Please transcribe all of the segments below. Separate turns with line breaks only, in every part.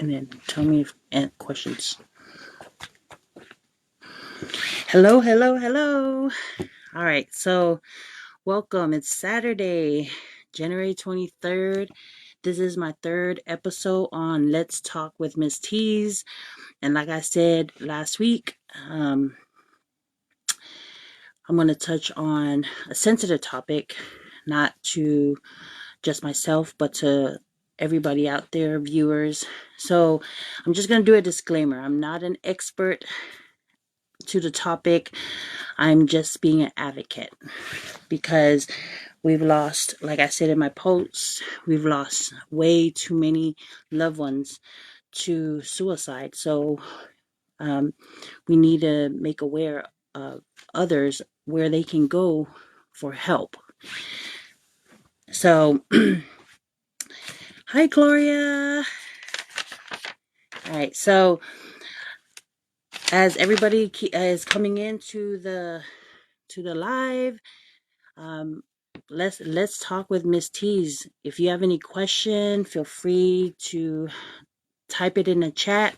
and then tell me if any questions. Hello, hello, hello. All right, so welcome. It's Saturday, January 23rd. This is my third episode on Let's Talk with Miss Teez. And like I said last week, I'm going to touch on a sensitive topic, not to just myself, but to everybody out there, viewers. So I'm just going to do a disclaimer. I'm not an expert to the topic. I'm just being an advocate because we've lost, like I said in my posts, we've lost way too many loved ones to suicide. So we need to make aware of others where they can go for help. So, hi, Gloria. All right. So, as everybody is coming into the live, let's talk with Miss Teez. If you have any question, feel free to type it in the chat,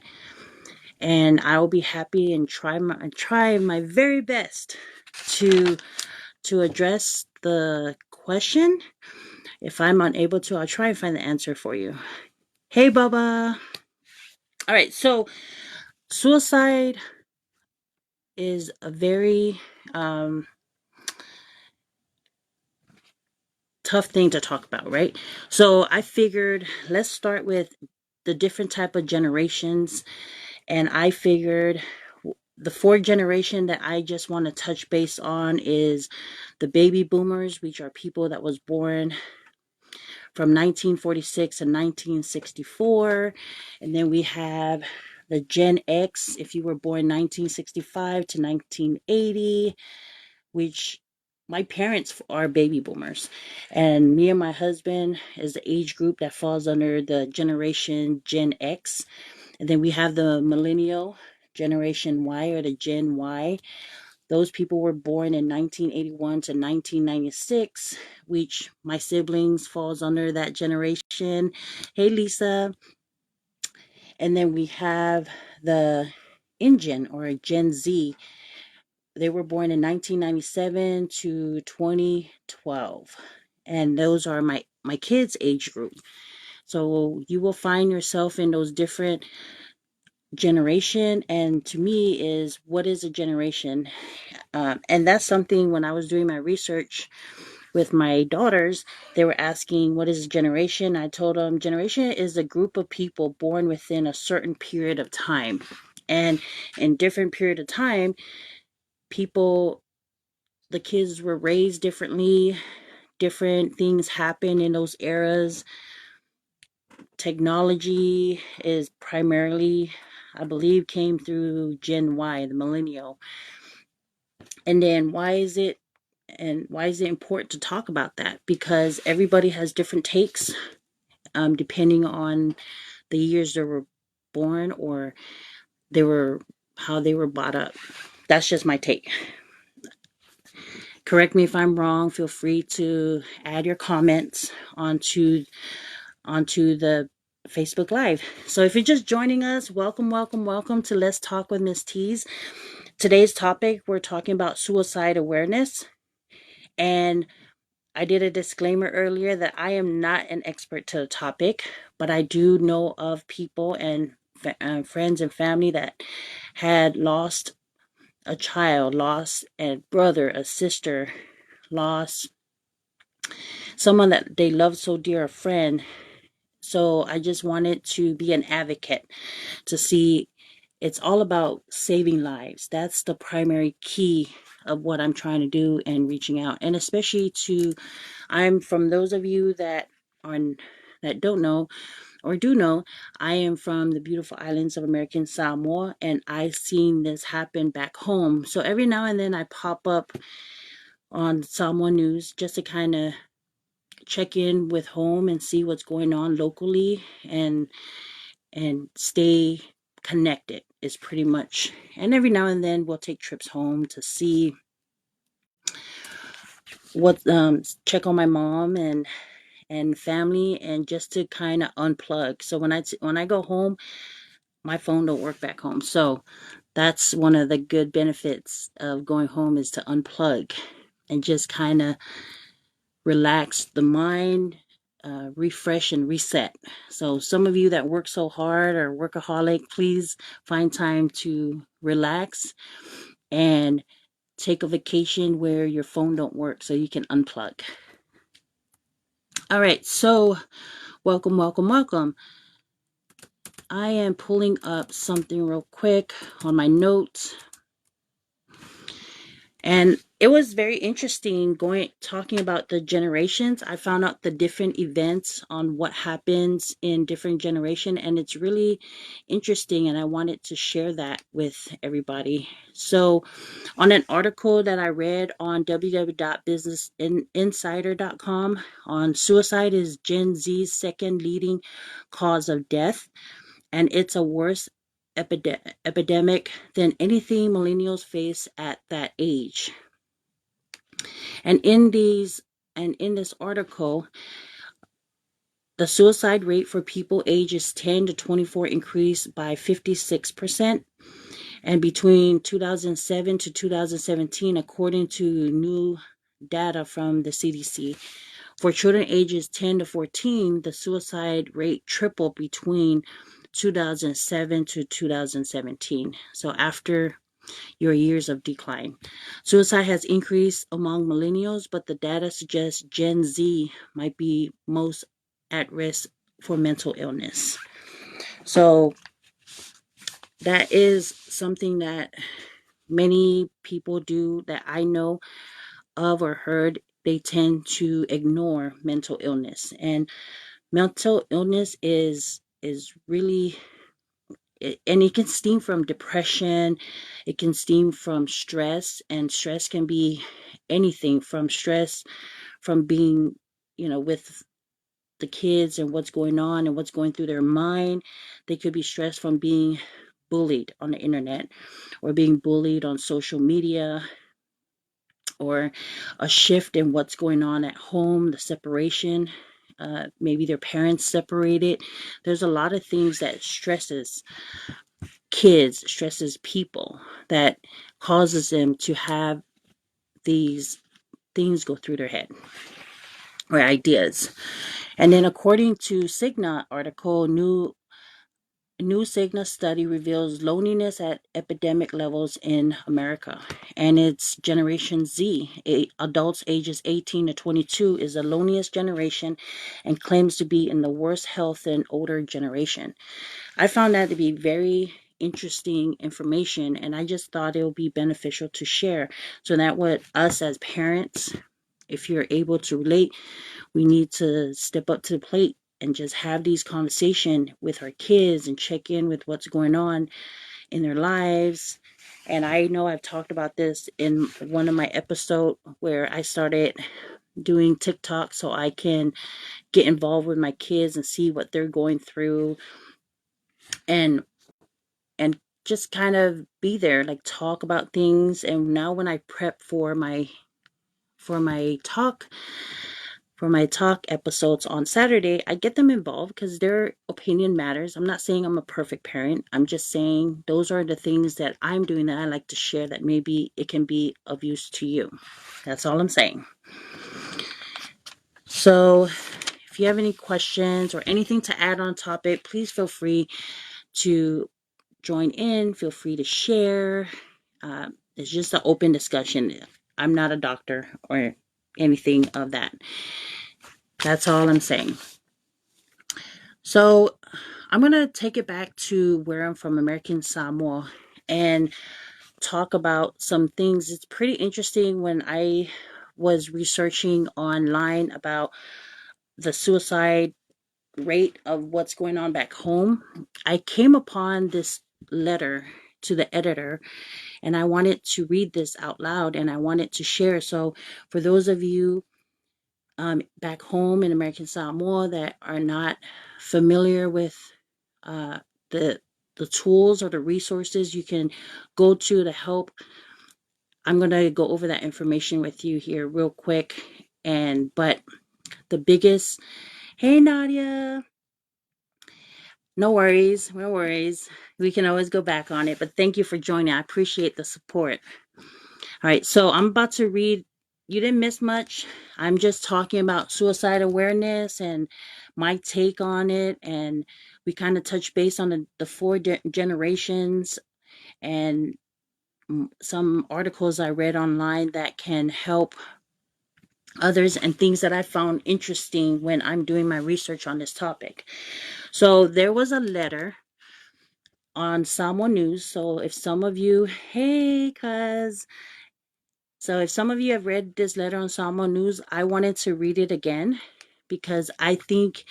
and I will be happy and try my very best to address the question. If I'm unable to, I'll try and find the answer for you. Hey, Bubba. All right, so suicide is a very tough thing to talk about, right? So I figured let's start with the different type of generations, and I figured the fourth generation that I just want to touch base on is the baby boomers, which are people that was born from 1946 to 1964. And then we have the Gen X, if you were born 1965 to 1980, which my parents are baby boomers. And me and my husband is the age group that falls under the generation Gen X. And then we have the millennial generation Y, or the Gen Y. Those people were born in 1981 to 1996, which my siblings falls under that generation. Hey, Lisa. And then we have the InGen, or Gen Z. They were born in 1997 to 2012. And those are my kids' age group. So you will find yourself in those different generation. And to me, is what is a generation? And that's something, when I was doing my research with my daughters, they were asking, what is a generation? I told them generation is a group of people born within a certain period of time. And in different period of time, people, the kids were raised differently. Different things happen in those eras. Technology is primarily, I believe, came through Gen Y, the millennial. And then why is it important to talk about that? Because everybody has different takes, depending on the years they were born, or how they were brought up. That's just my take. Correct me if I'm wrong. Feel free to add your comments onto the Facebook Live. So if you're just joining us, welcome, welcome, welcome to Let's Talk with Miss Teez. Today's topic, we're talking about suicide awareness. And I did a disclaimer earlier that I am not an expert to the topic, but I do know of people and friends and family that had lost a child, lost a brother, a sister, lost someone that they loved so dear, a friend. So I just wanted to be an advocate to see, it's all about saving lives. That's the primary key of what I'm trying to do and reaching out. And especially I'm from those of you that don't know or do know, I am from the beautiful islands of American Samoa, and I've seen this happen back home. So every now and then I pop up on Samoa News just to kind of check in with home and see what's going on locally, and stay connected is pretty much. And every now and then we'll take trips home to see what check on my mom, and and family, and just to kind of unplug. So when I go home, my phone don't work back home. So that's one of the good benefits of going home, is to unplug and just kind of relax the mind, refresh and reset. So some of you that work so hard or workaholic, please find time to relax and take a vacation where your phone don't work so you can unplug. All right, so welcome, welcome, welcome. I am pulling up something real quick on my notes. And it was very interesting talking about the generations. I found out the different events on what happens in different generation, and it's really interesting, and I wanted to share that with everybody. So on an article that I read on www.businessinsider.com on suicide is Gen Z's second leading cause of death, and it's a worse epidemic than anything millennials face at that age. And in this article, the suicide rate for people ages 10 to 24 increased by 56%. And between 2007 to 2017, according to new data from the CDC, for children ages 10 to 14, the suicide rate tripled between 2007 to 2017. So after your years of decline. Suicide has increased among millennials, but the data suggests Gen Z might be most at risk for mental illness. So that is something that many people do that I know of or heard. They tend to ignore mental illness, and mental illness is really, and it can stem from depression, it can stem from stress, and stress can be anything from stress from being, with the kids and what's going on and what's going through their mind. They could be stressed from being bullied on the internet, or being bullied on social media, or a shift in what's going on at home, the separation, maybe their parents separated. There's a lot of things that stresses kids, stresses people, that causes them to have these things go through their head, or ideas. And then according to Cigna article, new Cigna study reveals loneliness at epidemic levels in America. And it's Generation Z, adults ages 18 to 22, is the loneliest generation and claims to be in the worst health than older generation. I found that to be very interesting information, and I just thought it would be beneficial to share, so that what us as parents, if you're able to relate, we need to step up to the plate and just have these conversations with our kids and check in with what's going on in their lives. And I know I've talked about this in one of my episodes where I started doing TikTok so I can get involved with my kids and see what they're going through, and just kind of be there, like talk about things. And now when I prep for my talk episodes on Saturday, I get them involved because their opinion matters. I'm not saying I'm a perfect parent. I'm just saying those are the things that I'm doing that I like to share, that maybe it can be of use to you. That's all I'm saying. So if you have any questions or anything to add on topic, please feel free to join in. Feel free to share. It's just an open discussion. I'm not a doctor or anything of that. That's all I'm saying. So I'm going to take it back to where I'm from, American Samoa, and talk about some things. It's pretty interesting. When I was researching online about the suicide rate of what's going on back home, I came upon this letter to the editor, and I wanted to read this out loud, and I wanted to share. So for those of you back home in American Samoa that are not familiar with uh, the the tools or the resources you can go to help, I'm going to go over that information with you here real quick. But the biggest. Hey, Nadia. No worries. No worries. We can always go back on it, but thank you for joining. I appreciate the support. All right, so I'm about to read. You didn't miss much. I'm just talking about suicide awareness and my take on it. And we kind of touch base on the four generations and some articles I read online that can help others and things that I found interesting when I'm doing my research on this topic. So there was a letter on Samo News. So if some of you, hey, cuz. So if some of you have read this letter on Samo News, I wanted to read it again because I think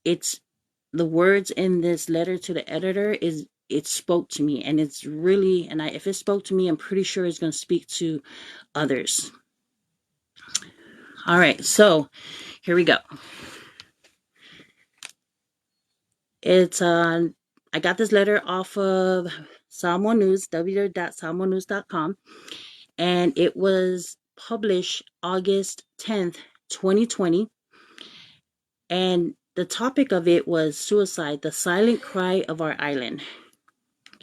it's the words in this letter to the editor is it spoke to me, and it's really, and if it spoke to me, I'm pretty sure it's going to speak to others. All right, so here we go. It's I got this letter off of Samo News, www.samonews.com, and it was published August 10th, 2020. And the topic of it was suicide, the silent cry of our island.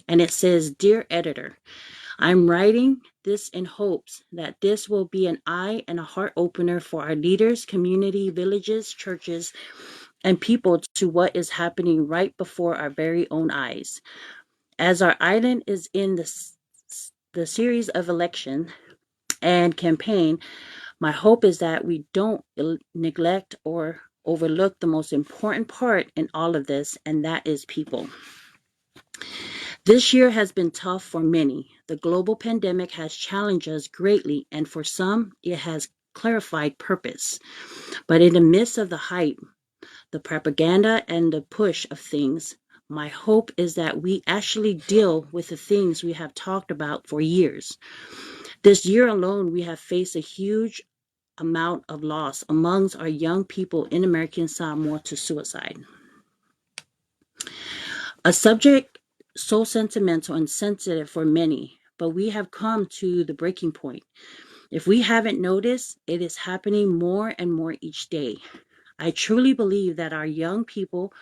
And it says, Dear Editor, I'm writing this in hopes that this will be an eye and a heart opener for our leaders, community, villages, churches, and people to what is happening right before our very own eyes. As our island is in the series of election and campaign, my hope is that we don't neglect or overlook the most important part in all of this, and that is people. This year has been tough for many. The global pandemic has challenged us greatly, and for some, it has clarified purpose. But in the midst of the hype, the propaganda, and the push of things, my hope is that we actually deal with the things we have talked about for years. This year alone, we have faced a huge amount of loss amongst our young people in American Samoa to suicide. A subject so sentimental and sensitive for many, but we have come to the breaking point. If we haven't noticed, it is happening more and more each day. I truly believe that our young people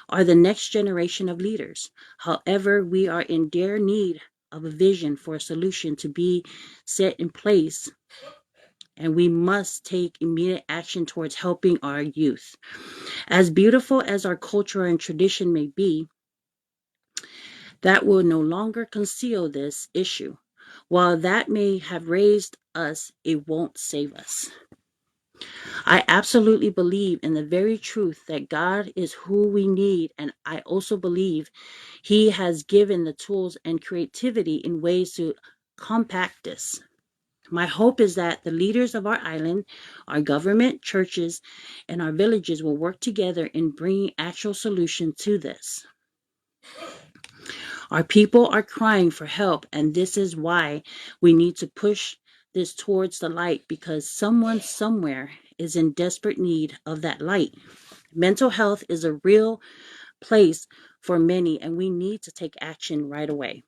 are the next generation of leaders. However, we are in dire need of a vision for a solution to be set in place, and we must take immediate action towards helping our youth. As beautiful as our culture and tradition may be, that will no longer conceal this issue. While that may have raised us, it won't save us. I absolutely believe in the very truth that God is who we need, and I also believe He has given the tools and creativity in ways to compact this. My hope is that the leaders of our island, our government, churches, and our villages will work together in bringing actual solution to this. Our people are crying for help, and this is why we need to push this towards the light, because someone somewhere is in desperate need of that light. Mental health is a real place for many, and we need to take action right away.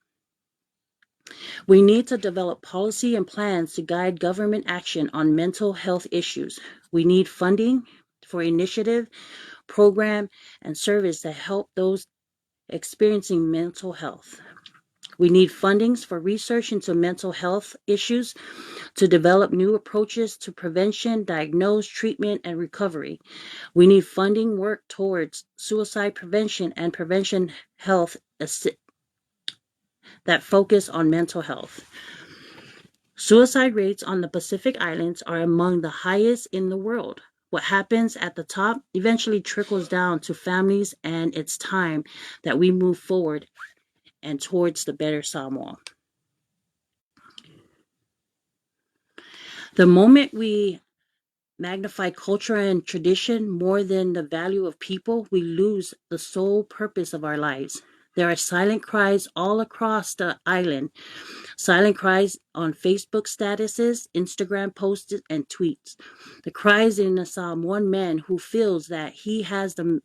We need to develop policy and plans to guide government action on mental health issues. We need funding for initiative, program, and service that help those experiencing mental health. We need fundings for research into mental health issues to develop new approaches to prevention, diagnose, treatment, and recovery. We need funding work towards suicide prevention and prevention health that focus on mental health. Suicide rates on the Pacific Islands are among the highest in the world. What happens at the top eventually trickles down to families, and it's time that we move forward and towards the better Samoa. The moment we magnify culture and tradition more than the value of people, we lose the sole purpose of our lives. There are silent cries all across the island. Silent cries on Facebook statuses, Instagram posts, and tweets. The cries in the Samoan man who feels that he has to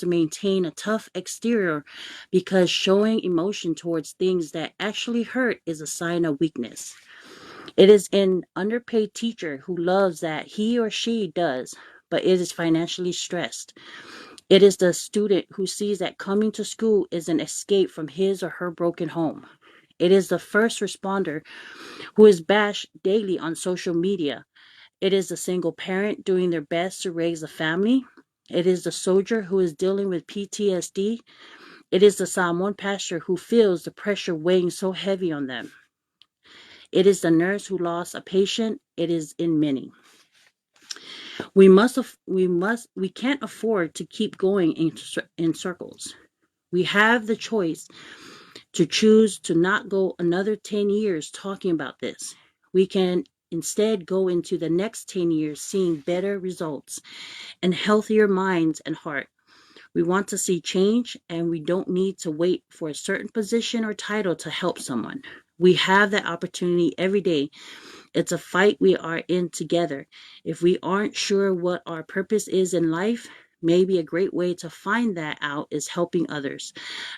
maintain a tough exterior because showing emotion towards things that actually hurt is a sign of weakness. It is an underpaid teacher who loves that he or she does, but is financially stressed. It is the student who sees that coming to school is an escape from his or her broken home. It is the first responder who is bashed daily on social media. It is the single parent doing their best to raise a family. It is the soldier who is dealing with PTSD. It is the Samoan pastor who feels the pressure weighing so heavy on them. It is the nurse who lost a patient. It is in many. We can't afford to keep going in circles. We have the choice to choose to not go another 10 years talking about this. We can instead go into the next 10 years seeing better results and healthier minds and heart. We want to see change, and we don't need to wait for a certain position or title to help someone. We have that opportunity every day. It's a fight we are in together. If we aren't sure what our purpose is in life, maybe a great way to find that out is helping others.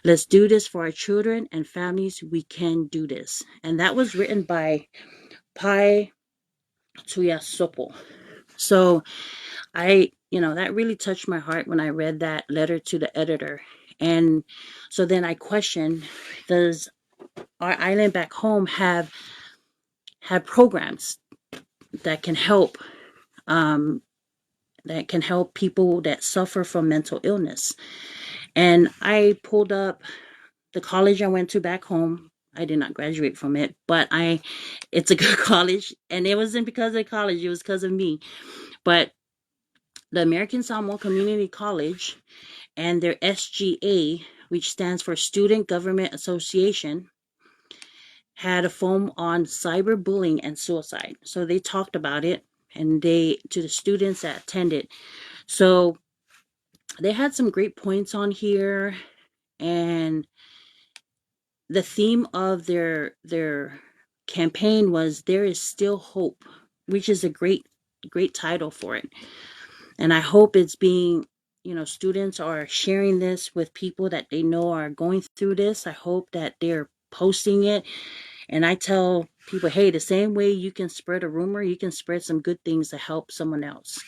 Let's do this for our children and families. We can do this. And that was written by Pai Tuyasopo. So that really touched my heart when I read that letter to the editor. And so then I questioned, does our island back home have programs that can help people that suffer from mental illness? And I pulled up the college I went to back home. I did not graduate from it, but it's a good college, and it wasn't because of the college, it was because of me. But the American Samoa Community College and their SGA, which stands for Student Government Association, had a forum on cyberbullying and suicide. So they talked about it, and to the students that attended. So they had some great points on here, and the theme of their campaign was "There is still hope," which is a great title for it. And I hope it's being, students are sharing this with people that they know are going through this. I hope that they're posting it. And I tell people, hey, the same way you can spread a rumor, you can spread some good things to help someone else.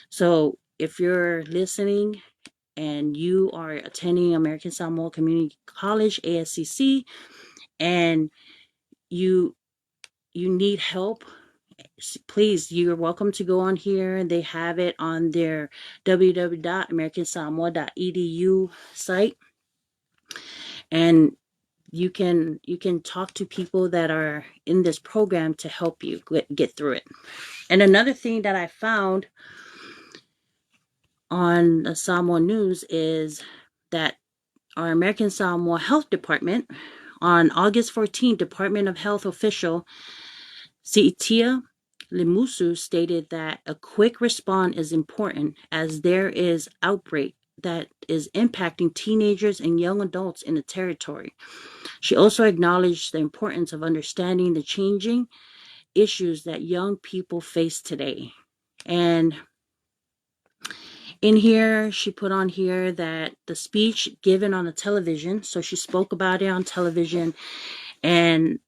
So if you're listening and you are attending American Samoa Community College, ASCC, and you need help, please, you're welcome to go on here. They have it on their www.americansamoa.edu site, and you can talk to people that are in this program to help you get through it. And another thing that I found on the Samoa News is that our American Samoa Health Department, on August 14th, Department of Health official Si'itia Limusu stated that a quick response is important as there is outbreak that is impacting teenagers and young adults in the territory. She also acknowledged the importance of understanding the changing issues that young people face today. And in here, she put on here that the speech given on the television, so she spoke about it on television, and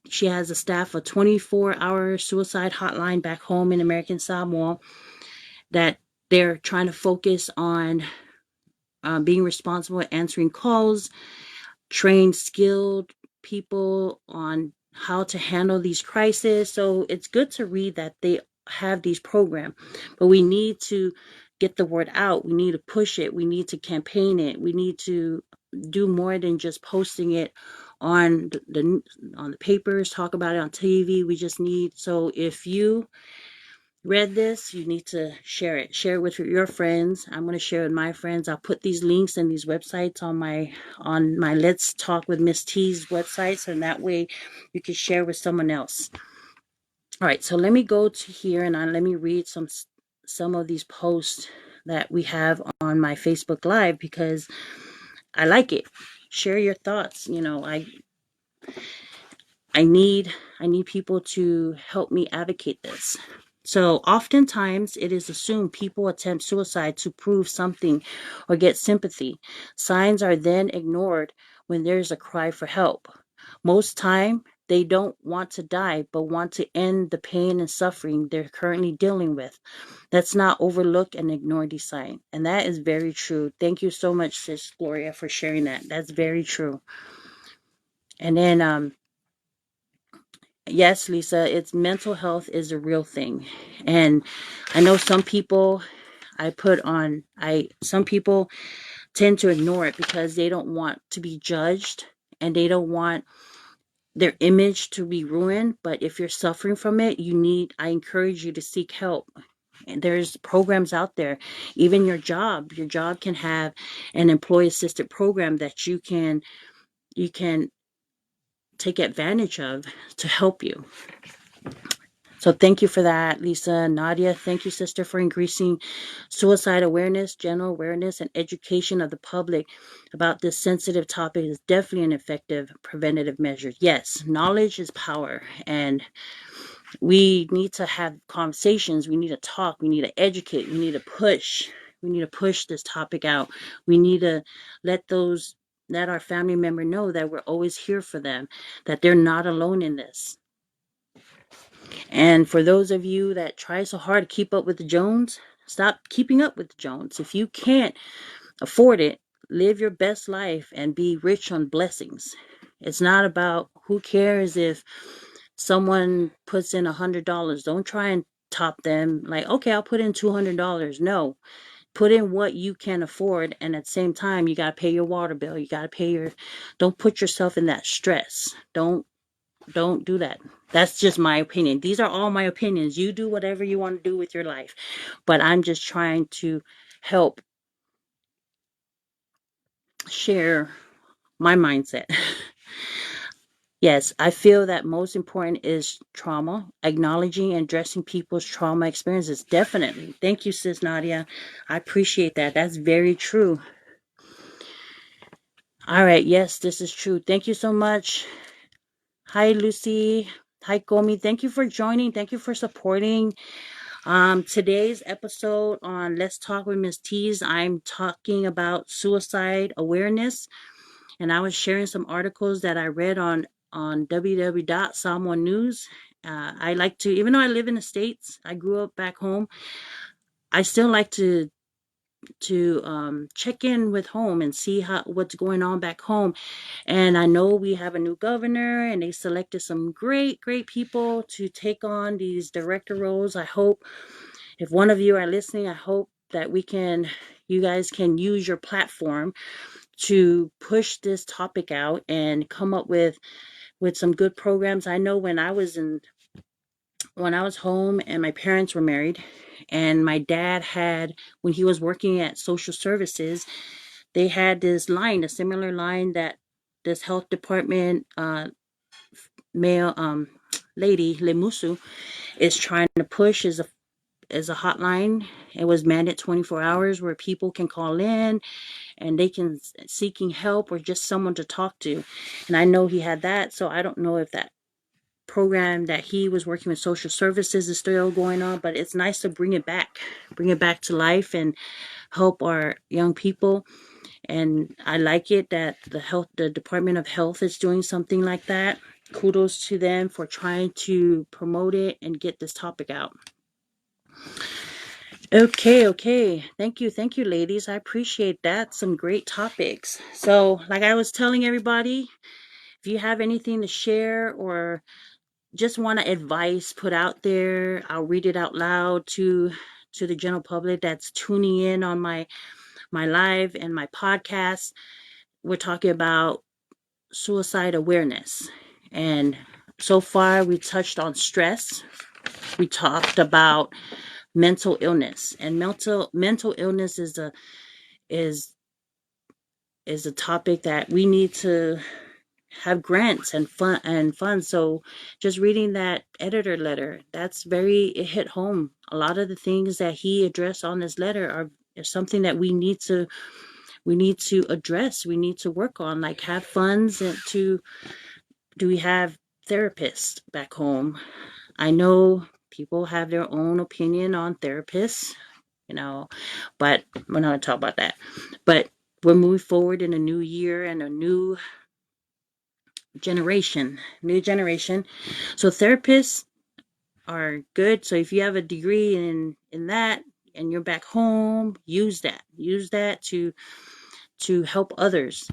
she has a staff of 24-hour suicide hotline back home in American Samoa that they're trying to focus on being responsible, answering calls, train skilled people on how to handle these crises. So it's good to read that they have these programs, but we need to get the word out. We need to push it. We need to campaign it. We need to do more than just posting it on the papers, talk about it on TV. We just need, so if you read this, you need to share it. Share it with your friends. I'm going to share it with my friends. I'll put these links and these websites on my Let's Talk with Miss Teez websites, and that way you can share with someone else. All right, so let me go to here and let me read some of these posts that we have on my Facebook Live because I like it. Share your thoughts. I need people to help me advocate this. So oftentimes it is assumed people attempt suicide to prove something or get sympathy. Signs are then ignored when there is a cry for help. Most time They don't want to die, but want to end the pain and suffering they're currently dealing with. Let's not overlook and ignore the sign. And that is very true. Thank you so much, Sis Gloria, for sharing that. That's very true. And then, yes, Lisa, it's mental health is a real thing. And I know some people some people tend to ignore it because they don't want to be judged and they don't want their image to be ruined. But if you're suffering from it, I encourage you to seek help. And there's programs out there. Even your job can have an employee assisted program that you can take advantage of to help you. So thank you for that, Lisa. Nadia, thank you, sister, for increasing suicide awareness, general awareness, and education of the public about this sensitive topic is definitely an effective preventative measure. Yes, knowledge is power, and we need to have conversations. We need to talk. We need to educate. We need to push. We need to push this topic out. We need to let our family member know that we're always here for them, that they're not alone in this. And for those of you that try so hard to keep up with the Jones, stop keeping up with the Jones. If you can't afford it, live your best life and be rich on blessings. It's not about who cares if someone puts in $100. Don't try and top them like, okay, I'll put in $200. No, put in what you can afford. And at the same time, you got to pay your water bill. You got to don't put yourself in that stress. Don't do that. That's just my opinion. These are all my opinions. You do whatever you want to do with your life. But I'm just trying to help share my mindset. Yes, I feel that most important is trauma, acknowledging and addressing people's trauma experiences. Definitely. Thank you, Sis Nadia. I appreciate that. That's very true. All right. Yes, this is true. Thank you so much. Hi, Lucy. Hi, Komi. Thank you for joining. Thank you for supporting. Today's episode on Let's Talk with Miss Teez, I'm talking about suicide awareness, and I was sharing some articles that I read on www.someonenews. I like to, even though I live in the States, I grew up back home. I still like to check in with home and see what's going on back home. And I know we have a new governor, and they selected some great people to take on these director roles. I hope, if one of you are listening, I hope that you guys can use your platform to push this topic out and come up with some good programs. I know when I was home and my parents were married, and my dad when he was working at social services, they had this line, a similar line that this health department male lady Lemusu is trying to push, is a hotline. It was manned 24 hours where people can call in and they can seeking help or just someone to talk to. And I know he had that, so I don't know if that program that he was working with social services is still going on, but it's nice to bring it back to life and help our young people. And I like it that the Department of Health is doing something like that. Kudos to them for trying to promote it and get this topic out. Okay. Thank you, ladies. I appreciate that. Some great topics. So, like I was telling everybody, if you have anything to share or just want advice put out there, I'll read it out loud to the general public that's tuning in on my live and my podcast. We're talking about suicide awareness, and so far we touched on stress. We talked about mental illness, and mental illness is a topic that we need to have grants and funds. So just reading that editor letter, it hit home. A lot of the things that he addressed on this letter are something that we need to address. We need to work on, like have funds and do we have therapists back home? I know people have their own opinion on therapists, but we're not going to talk about that. But we're moving forward in a new year and a new new generation. So therapists are good. So if you have a degree in that and you're back home, use that. Use that to help others.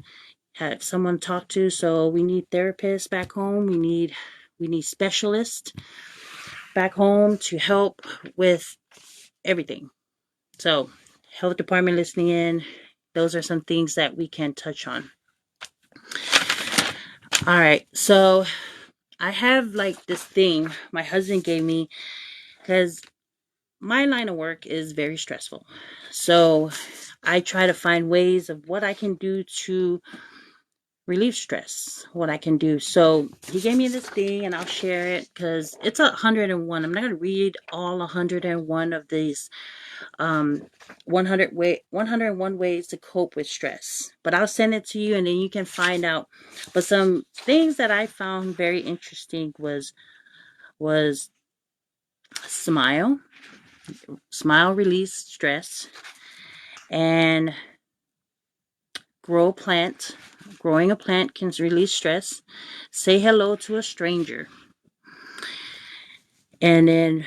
Have someone to talk to. So we need therapists back home. We need specialists back home to help with everything. So, health department listening in, those are some things that we can touch on. All right. So, I have like this thing my husband gave me because my line of work is very stressful. So, I try to find ways of what I can do to relieve stress, what I can do. So, he gave me this thing and I'll share it because it's 101. I'm not going to read all 101 of these 101 ways to cope with stress, but I'll send it to you and then you can find out. But some things that I found very interesting was smile, release stress, and grow a plant. Growing a plant can release stress. Say hello to a stranger. And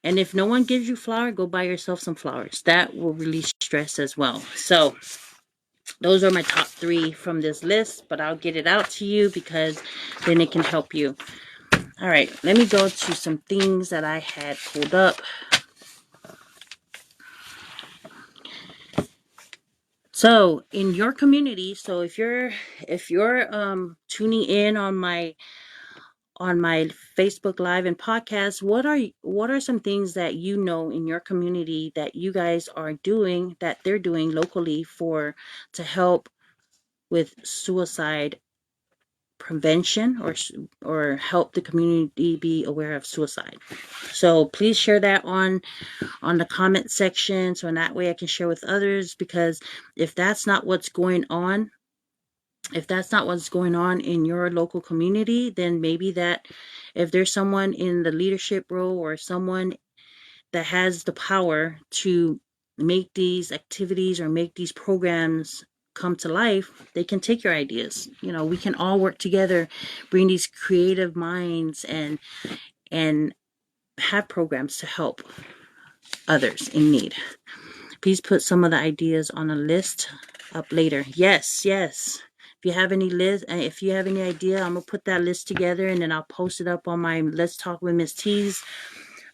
if no one gives you flower, go buy yourself some flowers. That will release stress as well. So those are my top 3 from this list, but I'll get it out to you because then it can help you. All right, let me go to some things that I had pulled up. So in your community, so if you're tuning in on my Facebook Live and podcast, what are some things that you know in your community that you guys are doing, that they're doing locally to help with suicide prevention or help the community be aware of suicide? So please share that on the comment section, so in that way I can share with others, because if that's not what's going on in your local community, then maybe that if there's someone in the leadership role or someone that has the power to make these activities or make these programs come to life, they can take your ideas. We can all work together, bring these creative minds and have programs to help others in need. Please put some of the ideas on a list up later. Yes. If you have any idea, I'm gonna put that list together and then I'll post it up on my Let's Talk with Miss Teez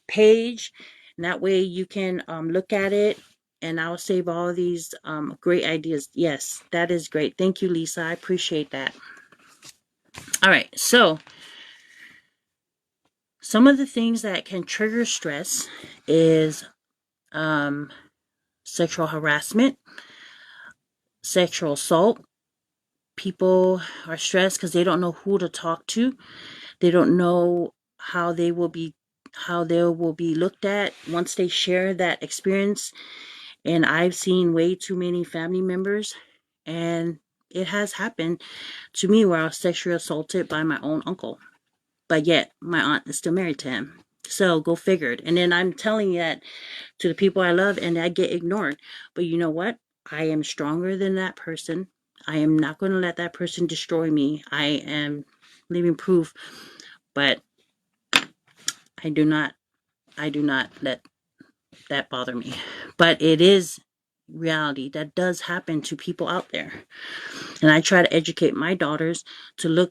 page. And that way you can look at it, and I'll save all these great ideas. Yes, that is great. Thank you, Lisa. I appreciate that. All right, so some of the things that can trigger stress is sexual harassment, sexual assault. People are stressed because they don't know who to talk to. They don't know how they will be looked at once they share that experience. And I've seen way too many family members, and it has happened to me where I was sexually assaulted by my own uncle, but yet my aunt is still married to him. So go figured. And then I'm telling that to the people I love, and I get ignored. But you know what? I am stronger than that person. I am not going to let that person destroy me. I am living proof, but I do not let that bother me. But it is reality that does happen to people out there. And I try to educate my daughters to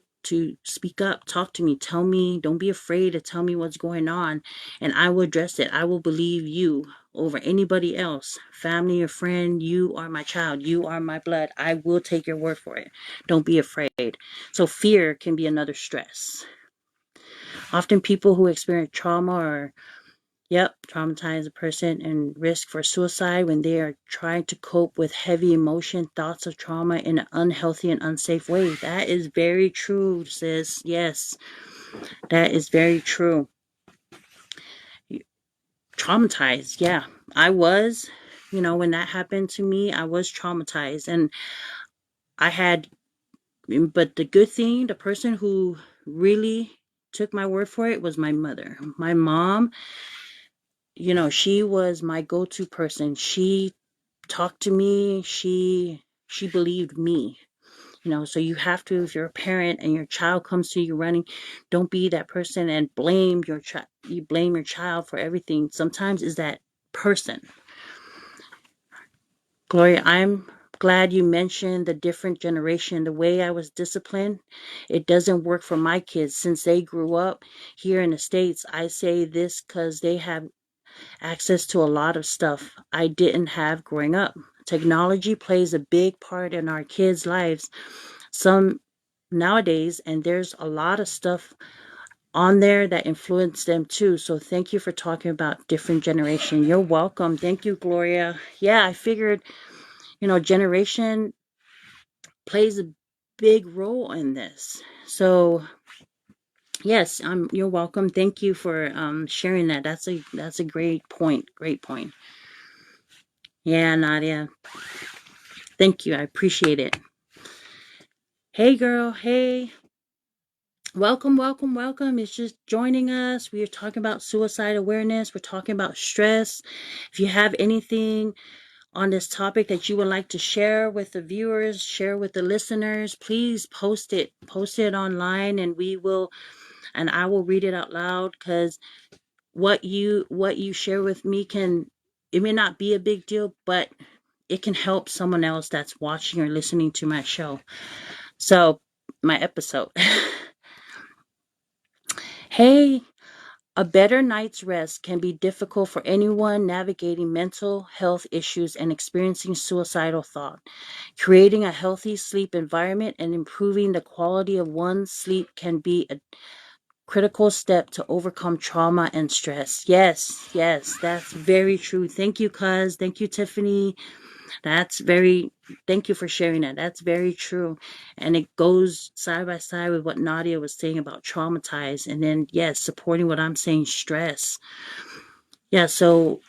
speak up, talk to me, tell me, don't be afraid to tell me what's going on, and I will address it. I will believe you over anybody else, family or friend. You are my child. You are my blood. I will take your word for it. Don't be afraid. So fear can be another stress. Often people who experience trauma or traumatize a person and risk for suicide when they are trying to cope with heavy emotion, thoughts of trauma in an unhealthy and unsafe way. That is very true, sis. Yes, that is very true. Traumatized, yeah. I was, when that happened to me, I was traumatized. And but the good thing, the person who really took my word for it was my mother. My mom, she was my go-to person. She talked to me. She believed me. So you have to, if you're a parent and your child comes to you running, don't be that person and blame your child. You blame your child for everything. Sometimes it's that person. Gloria, I'm glad you mentioned the different generation. The way I was disciplined, it doesn't work for my kids since they grew up here in the States. I say this because they have access to a lot of stuff I didn't have growing up. Technology plays a big part in our kids' lives. Some nowadays, and there's a lot of stuff on there that influence them too. So thank you for talking about different generation. You're welcome. Thank you, Gloria. Yeah, I figured, generation plays a big role in this. So yes, you're welcome. Thank you for sharing that. That's a great point. Great point. Yeah, Nadia. Thank you. I appreciate it. Hey girl, hey. Welcome, welcome, welcome. It's just joining us. We are talking about suicide awareness. We're talking about stress. If you have anything on this topic that you would like to share with the viewers, share with the listeners, please post it. Post it online and I will read it out loud, because what you share with me it may not be a big deal, but it can help someone else that's watching or listening to my show. So, my episode. Hey, a better night's rest can be difficult for anyone navigating mental health issues and experiencing suicidal thought. Creating a healthy sleep environment and improving the quality of one's sleep can be a critical step to overcome trauma and stress. Yes, yes, that's very true. Thank you, cuz. Thank you, Tiffany. Thank you for sharing that. That's very true. And it goes side by side with what Nadia was saying about traumatized. And then, yes, supporting what I'm saying, stress. Yeah, so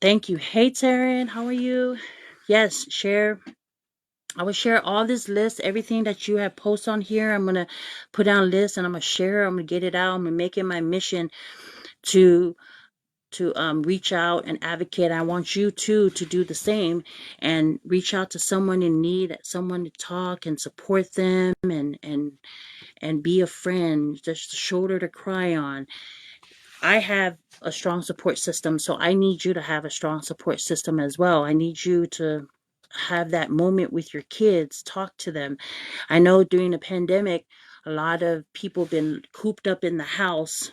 thank you. Hey, Taryn, how are you? Yes, I will share all this list, everything that you have posted on here. I'm going to put down a list and I'm going to share. I'm going to get it out. I'm going to make it my mission to reach out and advocate. I want you too to do the same and reach out to someone in need, someone to talk and support them, and be a friend, just a shoulder to cry on. I have a strong support system, so I need you to have a strong support system as well. I need you to have that moment with your kids, talk to them. I know during the pandemic, a lot of people been cooped up in the house.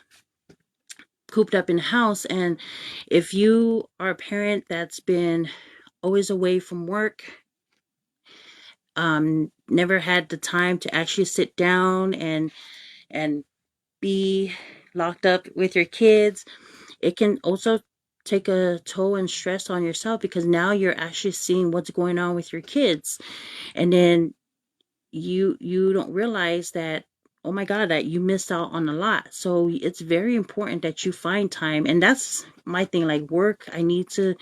And if you are a parent that's been always away from work, never had the time to actually sit down and be locked up with your kids, it can also take a toll and stress on yourself, because now you're actually seeing what's going on with your kids, and then you don't realize that, oh my god, that you missed out on a lot. So it's very important that you find time, and that's my thing. Like work, I need to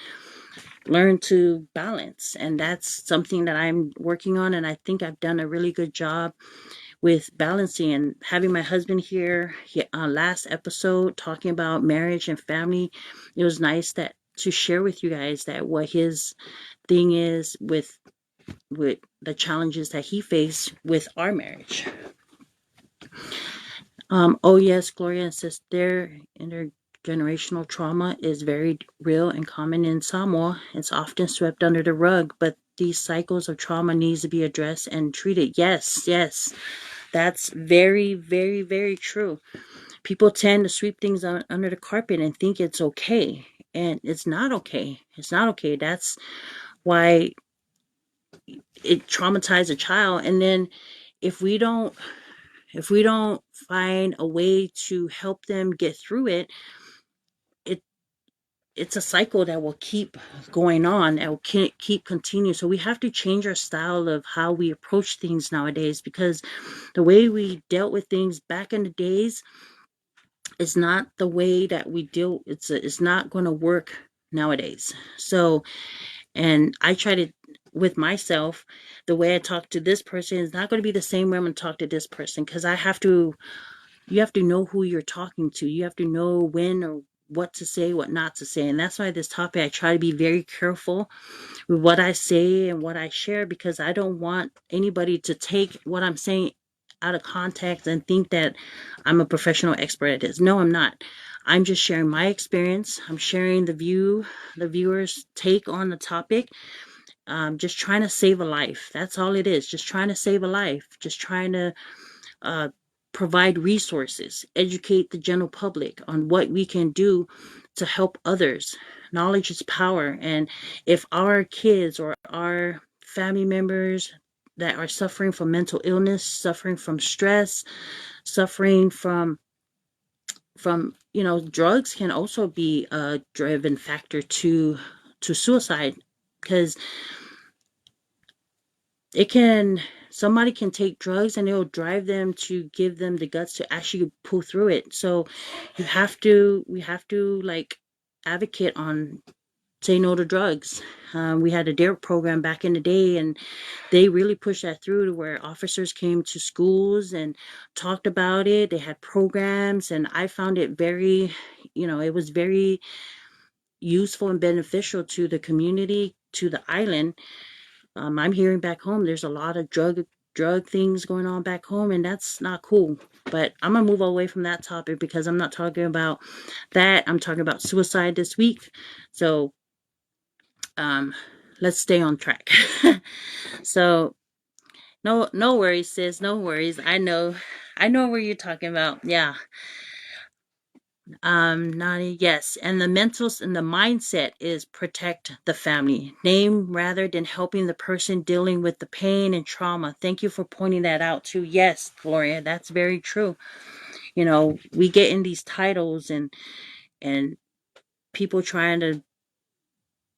learn to balance, and that's something that I'm working on, and I think I've done a really good job with balancing. And having my husband here, last episode talking about marriage and family, it was nice that to share with you guys that what his thing is with the challenges that he faced with our marriage. Oh yes, Gloria insists their intergenerational trauma is very real and common in Samoa. It's often swept under the rug, but these cycles of trauma needs to be addressed and treated. Yes, yes, that's very, very, very true. People tend to sweep things under the carpet and think it's okay, and it's not okay. It's not okay. That's why it traumatized a child. And then if we don't find a way to help them get through it, it's a cycle that will keep going on, and will keep continuing. So we have to change our style of how we approach things nowadays, because the way we dealt with things back in the days is not the way that we deal. It's not going to work nowadays. So, and I try to, with myself, the way I talk to this person is not going to be the same way I'm going to talk to this person, because you have to know who you're talking to. You have to know when or what to say, what not to say. And that's why this topic, I try to be very careful with what I say and what I share, because I don't want anybody to take what I'm saying out of context and think that I'm a professional expert at this. No, I'm not. I'm just sharing my experience. I'm sharing the viewers' take on the topic. Just trying to save a life. That's all it is. Just trying to save a life. Just trying to uh, provide resources, educate the general public on what we can do to help others. Knowledge is power. And if our kids or our family members that are suffering from mental illness, suffering from stress, suffering from drugs can also be a driven factor to suicide, because it can somebody can take drugs and it'll drive them to give them the guts to actually pull through it. So we have to like advocate on say no to drugs. We had a DARE program back in the day, and they really pushed that through to where officers came to schools and talked about it. They had programs, and I found it very, it was very useful and beneficial to the community, to the island. I'm hearing back home there's a lot of drug things going on back home, and that's not cool. But I'm gonna move away from that topic because I'm not talking about that. I'm talking about suicide this week. So um let's stay on track. So no worries, sis, no worries. I know where you're talking about. Yeah. Nani, yes. And the mentals and the mindset is protect the family name rather than helping the person dealing with the pain and trauma. Thank you for pointing that out too. Yes, Gloria, that's very true. We get in these titles and people trying to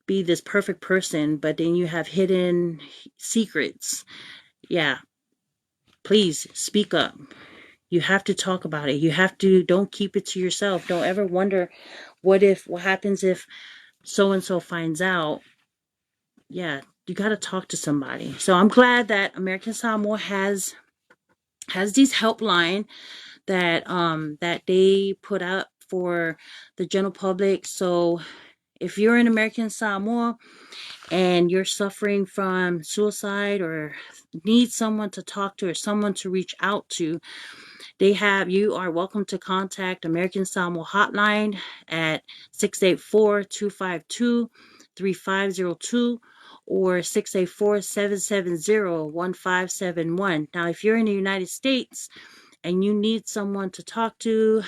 be this perfect person, but then you have hidden secrets. Yeah, please speak up. You have to talk about it. You have to, don't keep it to yourself. Don't ever wonder what happens if so and so finds out. Yeah, you got to talk to somebody. So I'm glad that American Samoa has these helpline that they put up for the general public. So if you're in American Samoa and you're suffering from suicide or need someone to talk to or someone to reach out to, you are welcome to contact American Samoa Hotline at 684-252-3502 or 684-770-1571. Now, if you're in the United States and you need someone to talk to,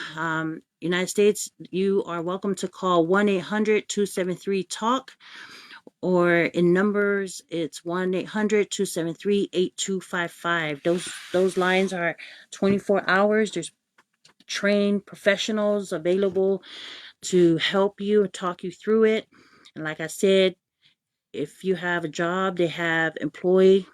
United States, you are welcome to call 1-800-273-TALK, or in numbers, it's 1-800-273-8255. Those lines are 24 hours. There's trained professionals available to help you and talk you through it. And like I said, if you have a job, they have employee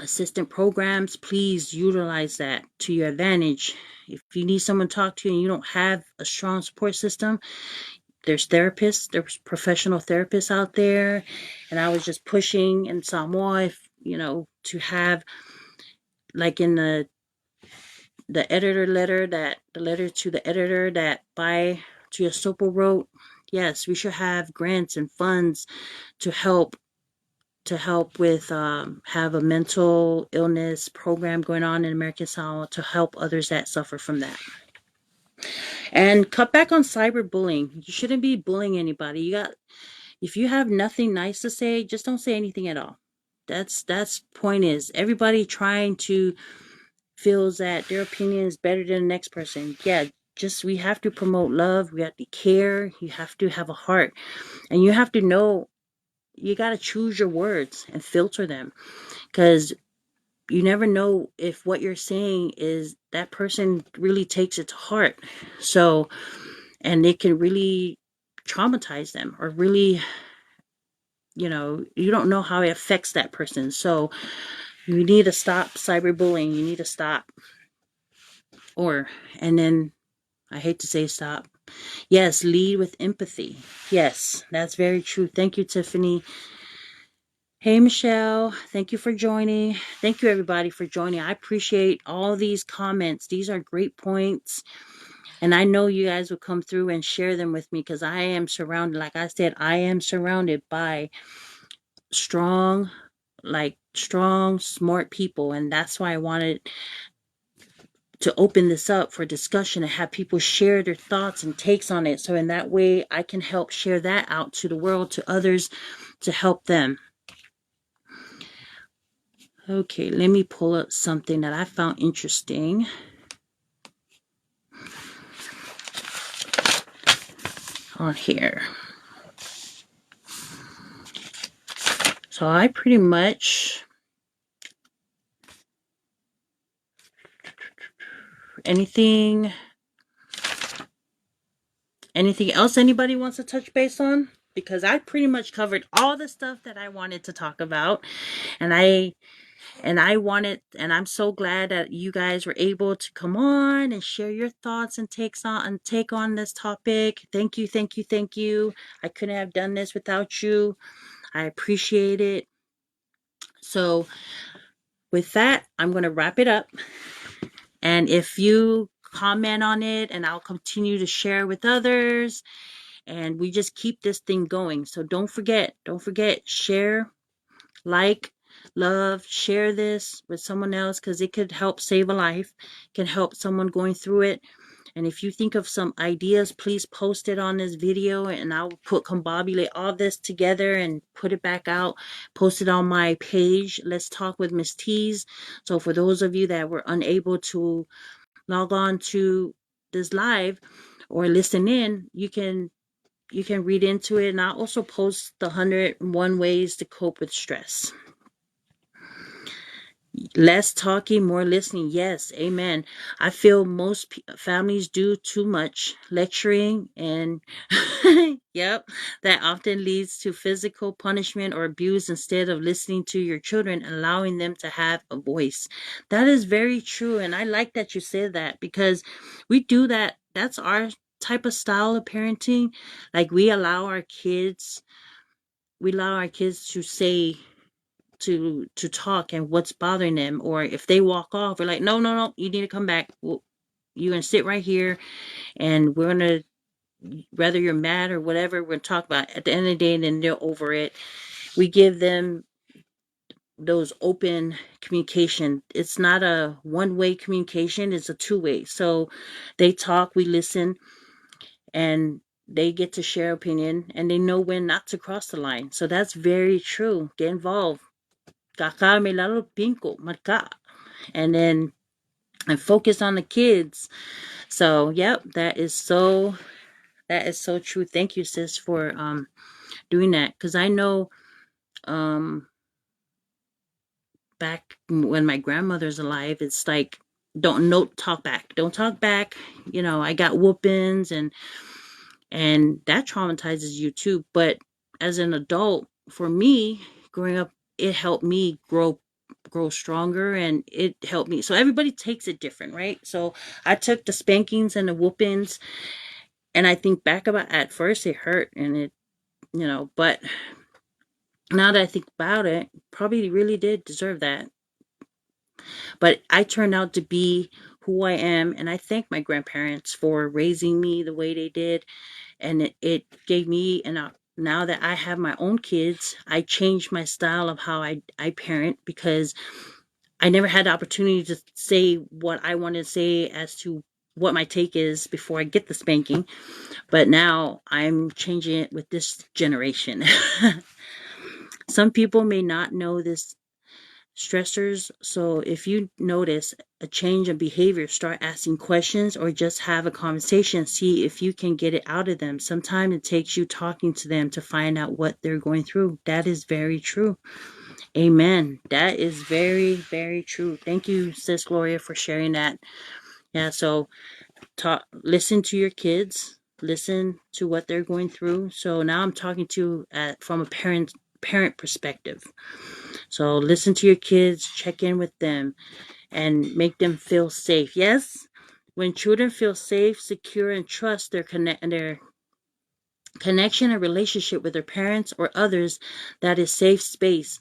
assistant programs. Please utilize that to your advantage. If you need someone to talk to and you don't have a strong support system, there's therapists, there's professional therapists out there. And I was just pushing in Samoa, to have, like in the letter to the editor that Tuiasopo wrote. Yes, we should have grants and funds to help with have a mental illness program going on in American Samoa to help others that suffer from that. And cut back on cyberbullying. You shouldn't be bullying anybody. If you have nothing nice to say, just don't say anything at all. That's point is everybody trying to feels that their opinion is better than the next person. Yeah, just we have to promote love. We have to care. You have to have a heart, and you have to know you got to choose your words and filter them, because you never know if what you're saying is that person really takes it to heart. So, and it can really traumatize them, or really, you don't know how it affects that person. So you need to stop cyberbullying. You need to stop. And then I hate to say stop. Yes, lead with empathy. Yes, that's very true. Thank you, Tiffany. Hey, Michelle. Thank you for joining. Thank you, everybody, for joining. I appreciate all these comments. These are great points. And I know you guys will come through and share them with me because I am surrounded, like I said, I am surrounded by strong, strong, smart people. And that's why I wanted to open this up for discussion and have people share their thoughts and takes on it. So in that way, I can help share that out to the world, to others, to help them. Okay, let me pull up something that I found interesting on here. So I pretty much, anything else anybody wants to touch base on? Because I pretty much covered all the stuff that I wanted to talk about. And I'm so glad that you guys were able to come on and share your thoughts and take on this topic. Thank you, thank you, thank you. I couldn't have done this without you. I appreciate it. So with that, I'm going to wrap it up. And if you comment on it, and I'll continue to share with others, and we just keep this thing going. So don't forget, share, like, love, share this with someone else because it could help save a life, can help someone going through it. And if you think of some ideas, please post it on this video and I'll combobulate all this together and put it back out, post it on my page. Let's talk with Miss Teez. So for those of you that were unable to log on to this live or listen in, you can read into it. And I'll also post the 101 ways to cope with stress. Less talking, more listening. Yes, amen. I feel most families do too much lecturing, and yep, that often leads to physical punishment or abuse instead of listening to your children, allowing them to have a voice. That is very true, and I like that you said that because we do that. That's our type of style of parenting. Like we allow our kids to say to talk and what's bothering them, or if they walk off, we're like, no, you need to come back. Well, you're gonna sit right here and we're gonna, whether you're mad or whatever, we're gonna talk about it. At the end of the day, and then they're over it. We give them those open communication. It's not a one-way communication, it's a two-way. So they talk, we listen, and they get to share opinion and they know when not to cross the line. So that's very true. Get involved. And then and focus on the kids. So yep, that is so true. Thank you, sis, for doing that. Because I know back when my grandmother's alive, it's like don't talk back. Don't talk back. I got whoopings and that traumatizes you too. But as an adult, for me, growing up, it helped me grow stronger, and it helped me. So everybody takes it different, right? So I took the spankings and the whoopings, and I think back about at first it hurt, and but now that I think about it, probably really did deserve that. But I turned out to be who I am, and I thank my grandparents for raising me the way they did, and it gave me, and now that I have my own kids, I changed my style of how I parent, because I never had the opportunity to say what I wanted to say as to what my take is before I get the spanking. But now I'm changing it with this generation. Some people may not know this stressors. So if you notice a change in behavior, start asking questions or just have a conversation. See if you can get it out of them. Sometimes it takes you talking to them to find out what they're going through. That is very true. Amen. That is very, very true. Thank you, Sis Gloria, for sharing that. Yeah, so listen to your kids, listen to what they're going through. So now I'm talking to from a parent perspective. So listen to your kids, check in with them, and make them feel safe. Yes, when children feel safe, secure, and trust their connection and relationship with their parents or others, that is safe space.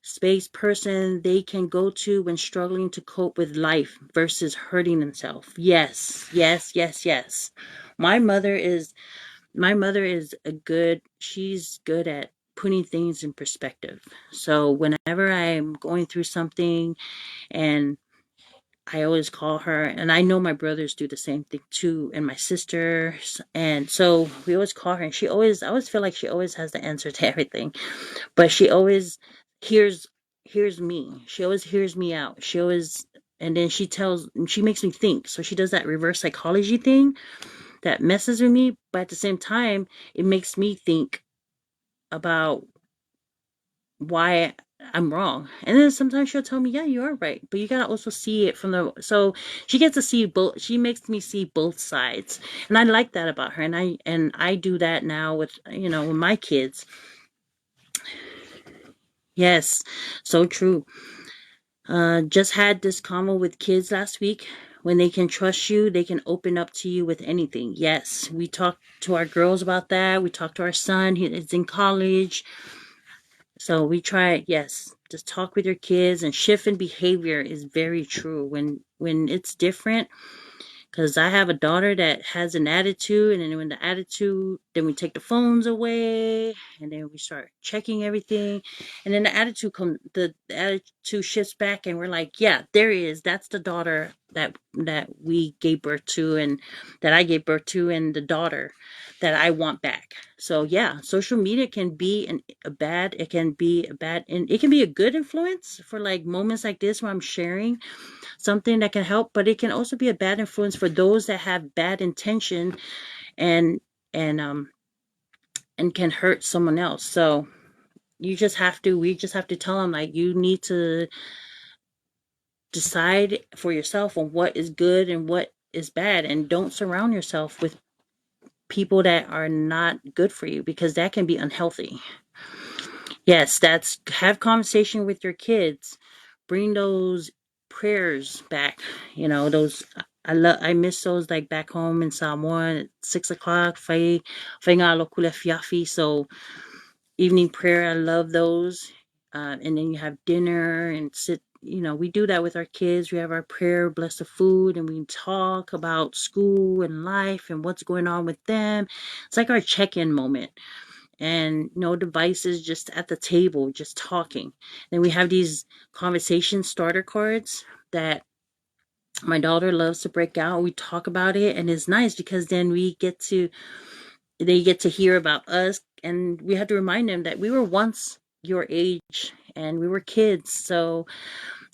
space person they can go to when struggling to cope with life versus hurting themselves. Yes, yes, yes, yes. My mother is she's good at putting things in perspective. So whenever I'm going through something, and I always call her, and I know my brothers do the same thing too, and my sisters, and so we always call her, and I always feel like she always has the answer to everything, but she always hears hears me. She always hears me out. And then she makes me think. So she does that reverse psychology thing that messes with me, but at the same time, it makes me think about why I'm wrong. And then sometimes she'll tell me, yeah, you are right. But you gotta also see it from so she gets to see both, she makes me see both sides. And I like that about her. And I do that now with, with my kids. Yes, so true. Just had this convo with kids last week. When they can trust you, they can open up to you with anything. Yes, we talked to our girls about that. We talked to our son. He is in college. So we try, yes, just talk with your kids, and shift in behavior is very true. When it's different, because I have a daughter that has an attitude, and then when the attitude, then we take the phones away, and then we start checking everything, and then the attitude shifts back, and we're like, yeah, there he is. That's the daughter that we gave birth to, and that I gave birth to, and the daughter that I want back. So yeah, social media can be it can be a bad, and it can be a good influence for like moments like this where I'm sharing something that can help, but it can also be a bad influence for those that have bad intention, and and um and can hurt someone else. So we just have to tell them, like, you need to decide for yourself on what is good and what is bad, and don't surround yourself with people that are not good for you, because that can be unhealthy. Yes, that's have conversation with your kids. Bring those prayers back. Those I miss those, like back home in Samoa at 6 o'clock. So evening prayer, I love those. And then you have dinner and sit. We do that with our kids. We have our prayer, bless the food, and we talk about school and life and what's going on with them. It's like our check-in moment, and no devices, just at the table, just talking. Then we have these conversation starter cards that my daughter loves to break out. We talk about it, and it's nice because then they get to hear about us, and we have to remind them that we were once your age and we were kids, so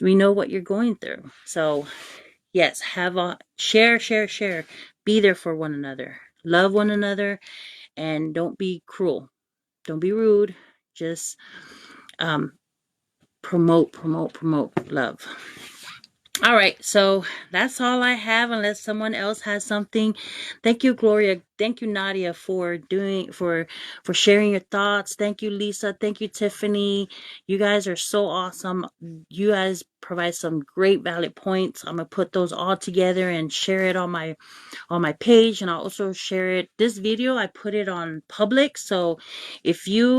we know what you're going through. So yes, have a share, be there for one another, love one another, and don't be cruel. Don't be rude. Just um, promote love. All right, so that's all I have, unless someone else has something. Thank you, Gloria. Thank you, Nadia, for sharing your thoughts. Thank you, Lisa. Thank you, Tiffany. You guys are so awesome. You guys provide some great valid points. I'm gonna put those all together and share it on my page, and I'll also share it. This video, I put it on public, so I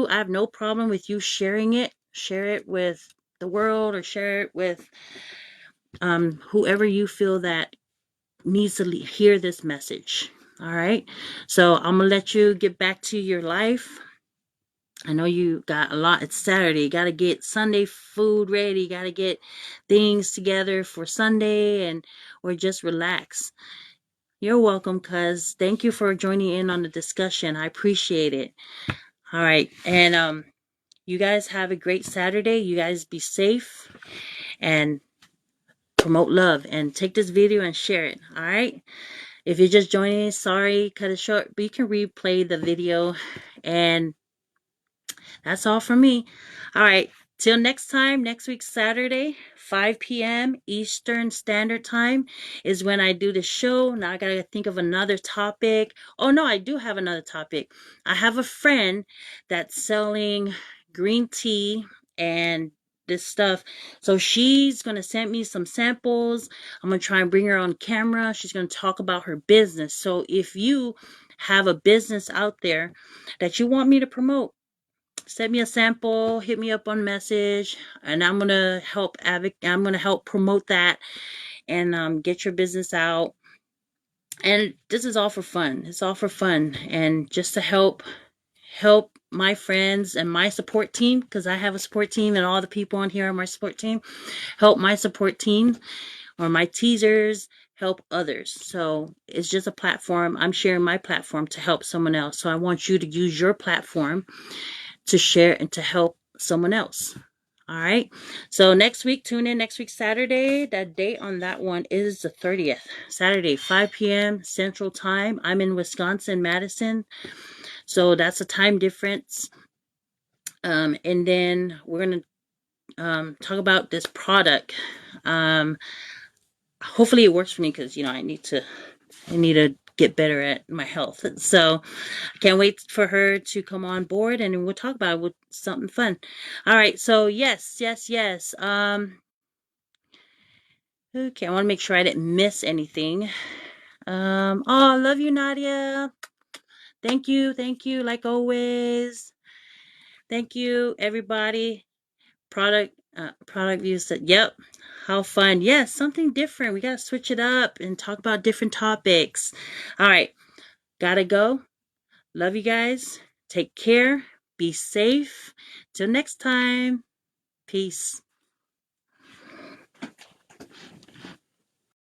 have no problem with you sharing it. Share it with the world, or share it with whoever you feel that needs to hear this message. All right. So I'm going to let you get back to your life. I know you got a lot. It's Saturday. You got to get Sunday food ready. You got to get things together for Sunday, or just relax. You're welcome, cuz. Thank you for joining in on the discussion. I appreciate it. All right. And you guys have a great Saturday. You guys be safe and promote love, and take this video and share it. All right. If you're just joining, sorry, cut it short, but you can replay the video. And that's all from me. All right. Till next time, next week, Saturday, 5 p.m. Eastern Standard Time is when I do the show. Now I got to think of another topic. Oh, no, I do have another topic. I have a friend that's selling green tea and this stuff. So she's going to send me some samples. I'm going to try and bring her on camera. She's going to talk about her business. So if you have a business out there that you want me to promote, send me a sample, hit me up on message, and I'm gonna help I'm gonna help promote that and get your business out. And this is all for fun. It's all for fun and just to help my friends and my support team, because I have a support team and all the people on here are my support team. Help my support team or my teasers help others. So it's just a platform. I'm sharing my platform to help someone else. So I want you to use your platform to share and to help someone else. All right. So next week, tune in next week, Saturday. That date on that one is the 30th. Saturday, 5 p.m. Central Time. I'm in Wisconsin, Madison. So that's a time difference. And then we're going to talk about this product. Hopefully it works for me because, I need to get better at my health. So I can't wait for her to come on board and we'll talk about it with something fun. All right. So yes. Okay. I want to make sure I didn't miss anything. Oh, I love you, Nadia. Thank you. Like always. Thank you, everybody. Product views that, yep. How fun. Yes, something different. We got to switch it up and talk about different topics. All right. Gotta go. Love you guys. Take care. Be safe. Till next time. Peace.